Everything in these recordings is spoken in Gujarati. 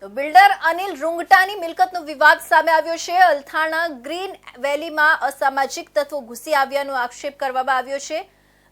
તો બિલ્ડર અનિલ રૂંગટાની મિલકતનો વિવાદ સામે આવ્યો છે। અલથાણા ગ્રીન વેલીમાં અસામાજિક તત્વો ઘૂસી આવ્યાનો આક્ષેપ કરવામાં આવ્યો છે।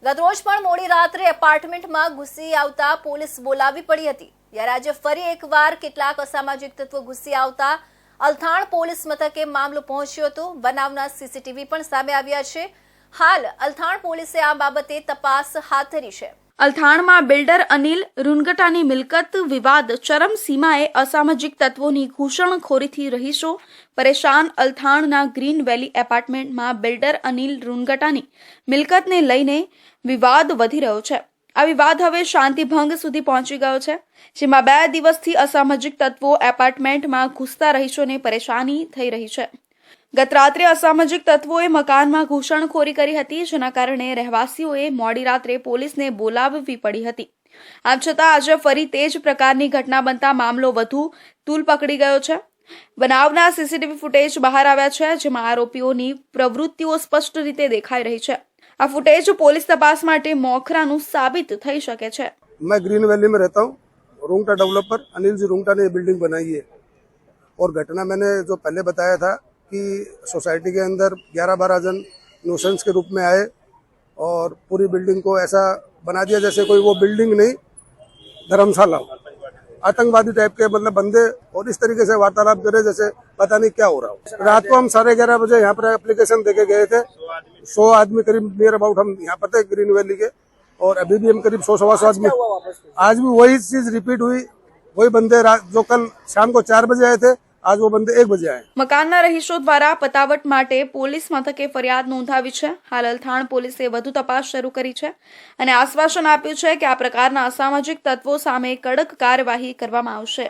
ગતરોજ પણ મોડી રાત્રે એપાર્ટમેન્ટમાં ઘૂસી આવતા પોલીસ બોલાવવી પડી હતી, ત્યારે આજે ફરી એકવાર કેટલાક અસામાજિક તત્વો ઘૂસી આવતા અલથાણ પોલીસ મથકે મામલો પહોંચ્યો હતો। બનાવના સીસીટીવી પણ સામે આવ્યા છે। હાલ અલથાણ પોલીસે આ બાબતે તપાસ હાથ ધરી છે। અલથાણમાં બિલ્ડર અનિલ રૂંગટાની મિલકત વિવાદ ચરમસીમાએ અસામાજિક તત્વોની ઘૂસણખોરીથી રહીશો પરેશાન। અલથાણના ગ્રીન વેલી એપાર્ટમેન્ટમાં બિલ્ડર અનિલ રૂંગટાની મિલકતને લઈને વિવાદ વધી રહ્યો છે। આ વિવાદ હવે શાંતિભંગ સુધી પહોંચી ગયો છે, જેમાં 2 દિવસથી અસામાજિક તત્વો એપાર્ટમેન્ટમાં ઘૂસતા રહીશોને પરેશાની થઈ રહી છે। ગત રાત્રે અસામાજિક તત્વોએ મકાનમાં ઘૂસણખોરી કરી હતી, જેના કારણે રહેવાસીઓએ મોડી રાત્રે પોલીસને બોલાવવી પડી હતી। આમ છતાં આજે ફરી તે જ પ્રકારની ઘટના બનતા મામલો વધુ તૂલ પકડી ગયો છે। બનાવના સીસીટીવી ફૂટેજ બહાર આવ્યા છે, જેમાં આરોપીઓની પ્રવૃત્તિઓ સ્પષ્ટ રીતે દેખાઈ રહી છે। આ ફૂટેજ પોલીસ તપાસ માટે મોખરાનું સાબિત થઈ શકે છે। मैं ग्रीन वैली में रहता हूँ। रूंगटा डेवलपर अनिल जी रूंगटा ने ये बिल्डिंग बनाई है और घटना मैंने जो पहले बताया था कि सोसाइटी के अंदर 11-12 जन न्यूसेंस के रूप में आए और पूरी बिल्डिंग को ऐसा बना दिया जैसे कोई वो बिल्डिंग नहीं धर्मशाला हो। आतंकवादी टाइप के मतलब बंदे और इस तरीके से वार्तालाप करे जैसे पता नहीं क्या हो रहा हो। रात को हम 11:30 बजे यहाँ पर एप्लीकेशन देके गए थे। 100 आदमी करीब नियर अबाउट हम यहाँ पर थे ग्रीन वैली के, और अभी भी हम करीब 100-125 आदमी। आज भी वही चीज रिपीट हुई। वही बंदे जो कल शाम को 4 बजे आए थे, आज वो बंदे 1 बजे आए। મકાનના રહીશો દ્વારા પતાવટ માટે પોલીસ મથકે ફરિયાદ નોંધાવી છે। હાલ અલથાણ પોલીસે વધુ તપાસ શરૂ કરી છે અને આશ્વાસન આપ્યું છે કે આ પ્રકારના અસામાજિક તત્વો સામે કડક કાર્યવાહી કરવામાં આવશે।